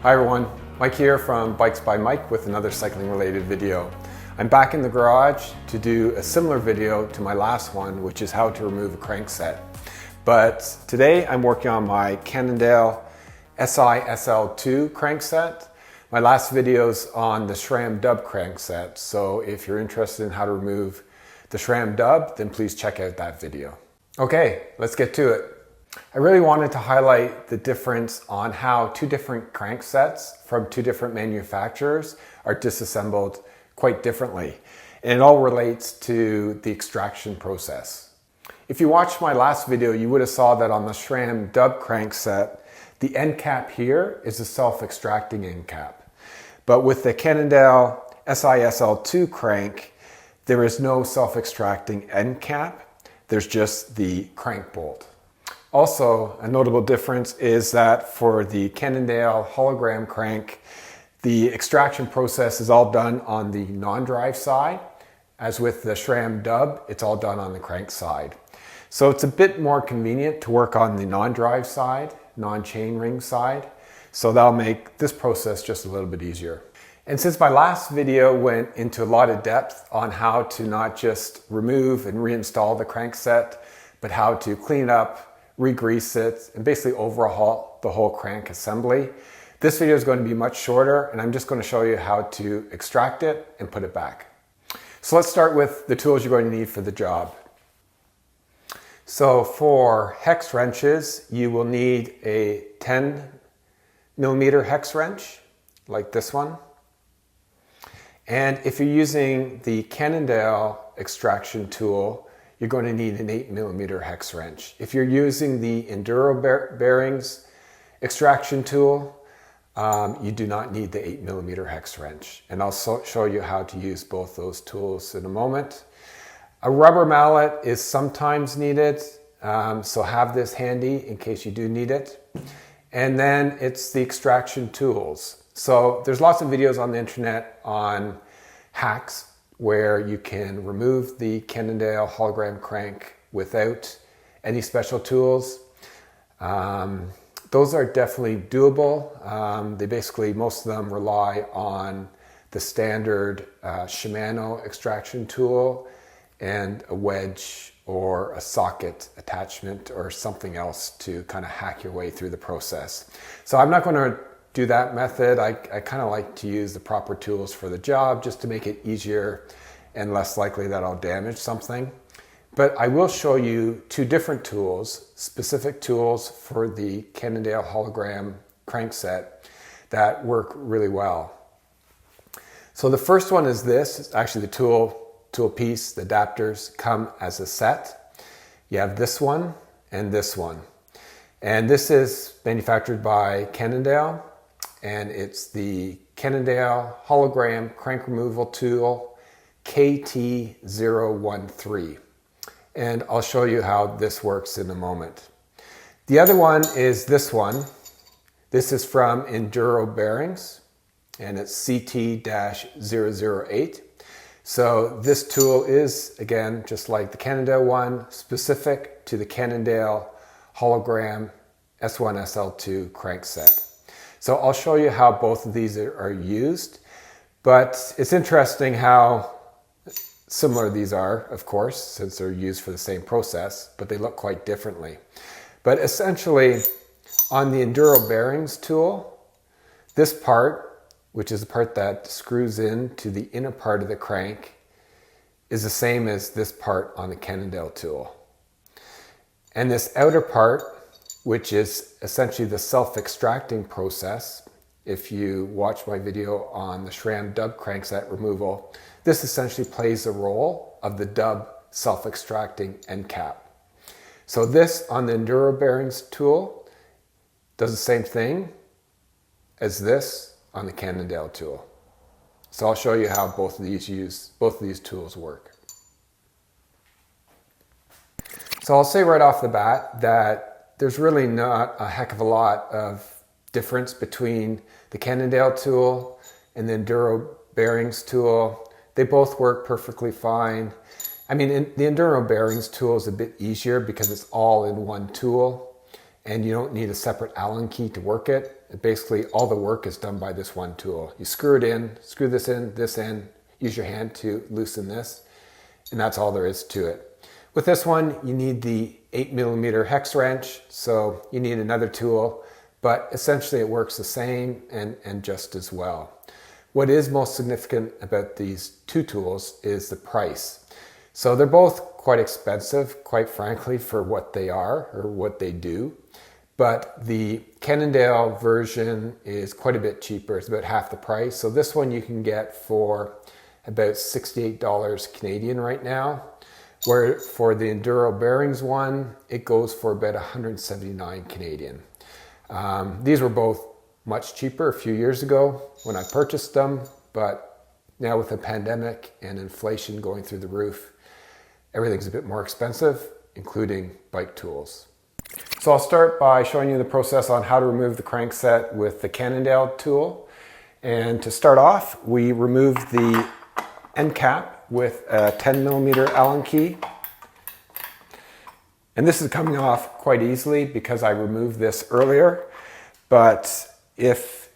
Hi everyone, Mike here from Bikes by Mike with another cycling related video. I'm back in the garage to do a similar video to my last one, which is how to remove a crankset. But today I'm working on my Cannondale SiSL2 crankset. My last video's on the SRAM dub crankset, so if you're interested in how to remove the SRAM dub, then please check out that video. Okay, let's get to it. I really wanted to highlight the difference on how two different cranksets from two different manufacturers are disassembled quite differently. And it all relates to the extraction process. If you watched my last video, you would have saw that on the SRAM dub crankset, the end cap here is a self-extracting end cap. But with the Cannondale SiSL2 crank, there is no self-extracting end cap. There's just the crank bolt. Also, a notable difference is that for the Cannondale Hollogram crank, the extraction process is all done on the non-drive side. As with the SRAM dub, it's all done on the crank side. So it's a bit more convenient to work on the non-drive side, non-chain ring side. So that'll make this process just a little bit easier. And since my last video went into a lot of depth on how to not just remove and reinstall the crankset, but how to clean it up, re-grease it, and basically overhaul the whole crank assembly. This video is going to be much shorter, and I'm just going to show you how to extract it and put it back. So let's start with the tools you're going to need for the job. So for hex wrenches, you will need a 10mm hex wrench, like this one. And if you're using the Cannondale extraction tool, you're going to need an 8mm hex wrench. If you're using the Enduro bearings extraction tool, you do not need the 8mm hex wrench. And I'll show you how to use both those tools in a moment. A rubber mallet is sometimes needed, so have this handy in case you do need it. And then it's the extraction tools. So there's lots of videos on the internet on hacks where you can remove the Cannondale Hollowgram crank without any special tools. Those are definitely doable. They basically, most of them rely on the standard Shimano extraction tool and a wedge or a socket attachment or something else to kind of hack your way through the process. So I'm not going to do that method. I kind of like to use the proper tools for the job just to make it easier and less likely that I'll damage something. But I will show you two different tools, specific tools for the Cannondale Hollowgram crankset that work really well. So the first one is this. It's actually the tool piece. The adapters come as a set. You have this one and this one. And this is manufactured by Cannondale, and it's the Cannondale Hollowgram crank removal tool KT013. And I'll show you how this works in a moment. The other one is this one. This is from Enduro bearings, and it's CT-008. So this tool is, again, just like the Cannondale one, specific to the Cannondale Hollowgram S1SL2 crankset. So I'll show you how both of these are used, but it's interesting how similar these are, of course, since they're used for the same process, but they look quite differently. But essentially, on the Enduro bearings tool, this part, which is the part that screws into the inner part of the crank, is the same as this part on the Cannondale tool. And this outer part, which is essentially the self-extracting process, if you watch my video on the SRAM dub crankset removal, this essentially plays the role of the dub self-extracting end cap. So this on the Enduro bearings tool does the same thing as this on the Cannondale tool. So I'll show you how both of these tools work. So I'll say right off the bat that there's really not a heck of a lot of difference between the Cannondale tool and the Enduro bearings tool. They both work perfectly fine. I mean, the Enduro bearings tool is a bit easier because it's all in one tool and you don't need a separate Allen key to work it. Basically, all the work is done by this one tool. You screw it in, screw this in, use your hand to loosen this, and that's all there is to it. With this one, you need the 8mm hex wrench, so you need another tool, but essentially it works the same and just as well. What is most significant about these two tools is the price. So they're both quite expensive, quite frankly, for what they are or what they do. But the Cannondale version is quite a bit cheaper. It's about half the price. So this one you can get for about $68 Canadian right now. Where for the Enduro bearings one, it goes for about 179 Canadian. These were both much cheaper a few years ago when I purchased them, but now with the pandemic and inflation going through the roof, everything's a bit more expensive, including bike tools. So I'll start by showing you the process on how to remove the crankset with the Cannondale tool. And to start off, we remove the end cap with a 10mm Allen key. And this is coming off quite easily because I removed this earlier. But if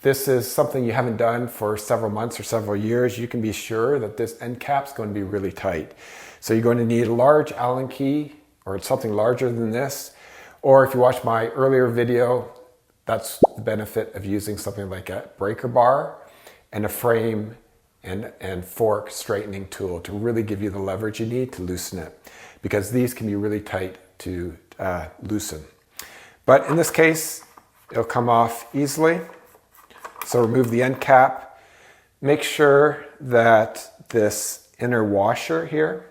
this is something you haven't done for several months or several years, you can be sure that this end cap is going to be really tight. So you're going to need a large Allen key or something larger than this. Or if you watch my earlier video, that's the benefit of using something like a breaker bar and a frame and fork straightening tool to really give you the leverage you need to loosen it, because these can be really tight to loosen. But in this case, it'll come off easily. So remove the end cap. Make sure that this inner washer here,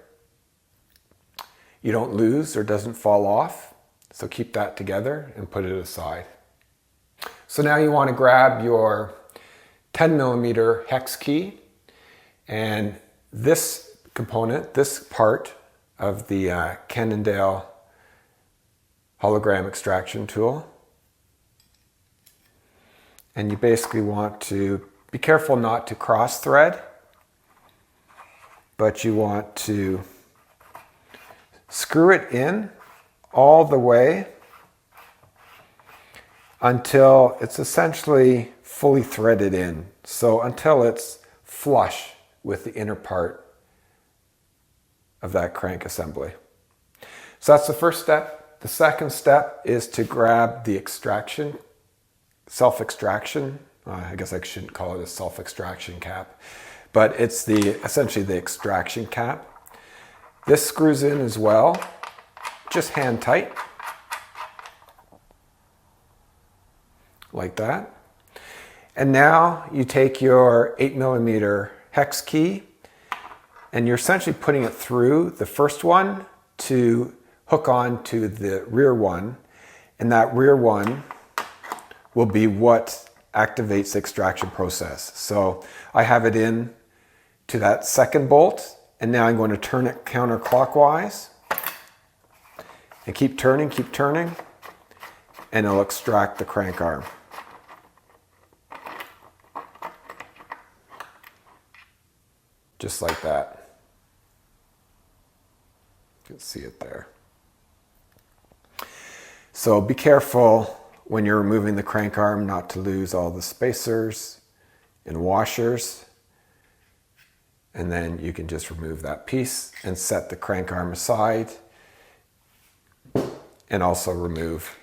you don't lose or doesn't fall off. So keep that together and put it aside. So now you want to grab your 10mm hex key, and this component, this part of the Cannondale Hollogram extraction tool. And you basically want to be careful not to cross thread, but you want to screw it in all the way until it's essentially fully threaded in. So until it's flush with the inner part of that crank assembly. So that's the first step. The second step is to grab the extraction, self-extraction. I guess I shouldn't call it a self-extraction cap, but it's essentially the extraction cap. This screws in as well, just hand tight, like that. And now you take your 8mm hex key and you're essentially putting it through the first one to hook on to the rear one. And that rear one will be what activates the extraction process. So I have it in to that second bolt, and now I'm going to turn it counterclockwise and keep turning, and it'll extract the crank arm. Just like that. You can see it there. So be careful when you're removing the crank arm not to lose all the spacers and washers. And then you can just remove that piece and set the crank arm aside, and also remove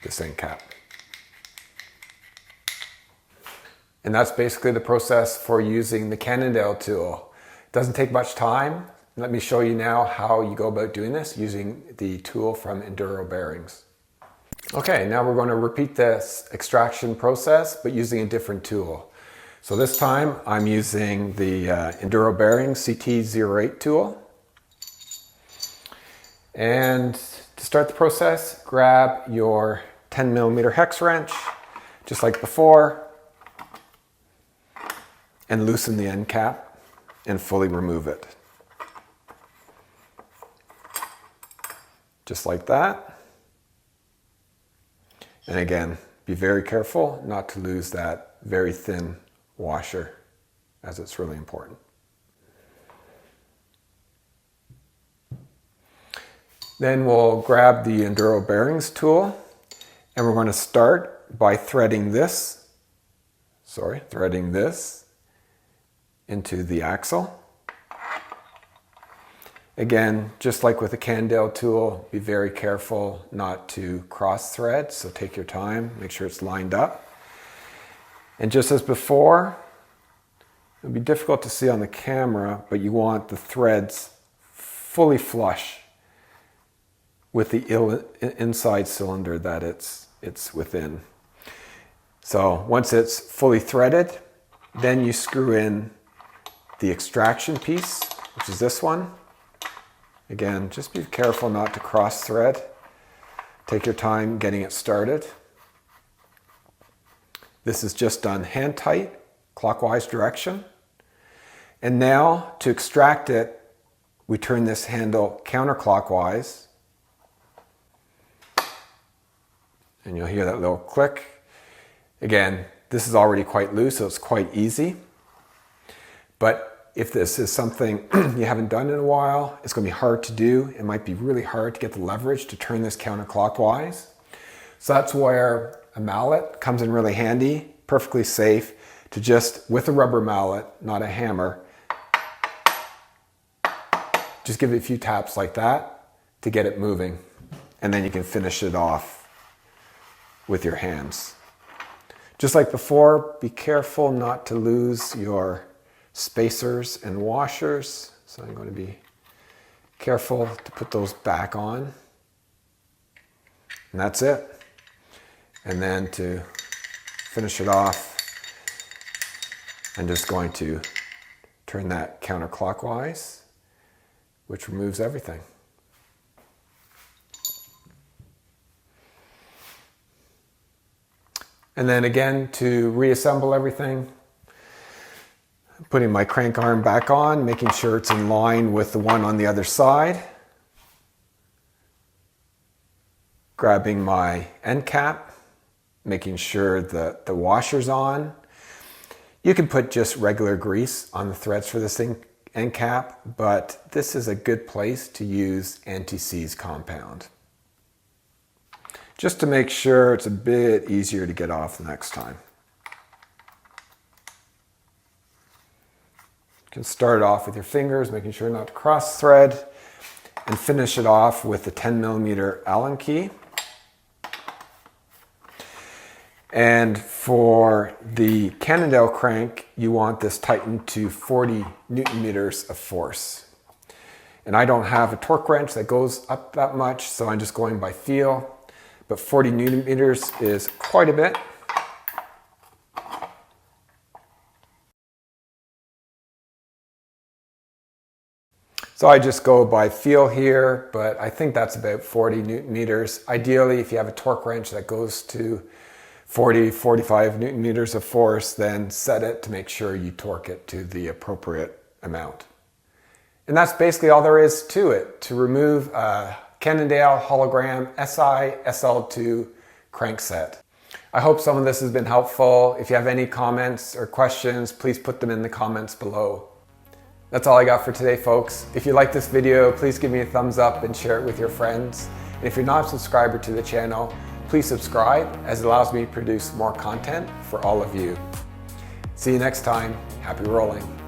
this end cap. And that's basically the process for using the Cannondale tool. It doesn't take much time. Let me show you now how you go about doing this using the tool from Enduro bearings. Okay, now we're going to repeat this extraction process, but using a different tool. So this time I'm using the Enduro bearings CT08 tool. And to start the process, grab your 10mm hex wrench, just like before, and loosen the end cap and fully remove it. Just like that. And again, be very careful not to lose that very thin washer, as it's really important. Then we'll grab the Enduro bearings tool, and we're going to start by threading this into the axle. Again, just like with the Cannondale tool, be very careful not to cross thread, so take your time, make sure it's lined up. And just as before, it'll be difficult to see on the camera, but you want the threads fully flush with the inside cylinder that it's within. So once it's fully threaded, then you screw in the extraction piece, which is this one. Again, just be careful not to cross thread. Take your time getting it started. This is just done hand tight, clockwise direction. And now to extract it, we turn this handle counterclockwise. And you'll hear that little click. Again, this is already quite loose, so it's quite easy. But if this is something you haven't done in a while, it's going to be hard to do. It might be really hard to get the leverage to turn this counterclockwise. So that's where a mallet comes in really handy, perfectly safe to just, with a rubber mallet, not a hammer, just give it a few taps like that to get it moving. And then you can finish it off with your hands. Just like before, be careful not to lose your spacers and washers. So I'm going to be careful to put those back on. And that's it. And then to finish it off, I'm just going to turn that counterclockwise, which removes everything. And then again, to reassemble everything, putting my crank arm back on, making sure it's in line with the one on the other side. Grabbing my end cap, making sure that the washer's on. You can put just regular grease on the threads for this thing, end cap, but this is a good place to use anti-seize compound, just to make sure it's a bit easier to get off the next time. You can start off with your fingers, making sure not to cross thread, and finish it off with the 10mm Allen key. And for the Cannondale crank, you want this tightened to 40 Nm of force. And I don't have a torque wrench that goes up that much, so I'm just going by feel. But 40 Nm is quite a bit. So I just go by feel here, but I think that's about 40 Nm. Ideally, if you have a torque wrench that goes to 40, 45 Nm of force, then set it to make sure you torque it to the appropriate amount. And that's basically all there is to it, to remove a Cannondale Hollowgram SiSL2 crankset. I hope some of this has been helpful. If you have any comments or questions, please put them in the comments below. That's all I got for today, folks. If you like this video, please give me a thumbs up and share it with your friends. And if you're not a subscriber to the channel, please subscribe, as it allows me to produce more content for all of you. See you next time. Happy rolling.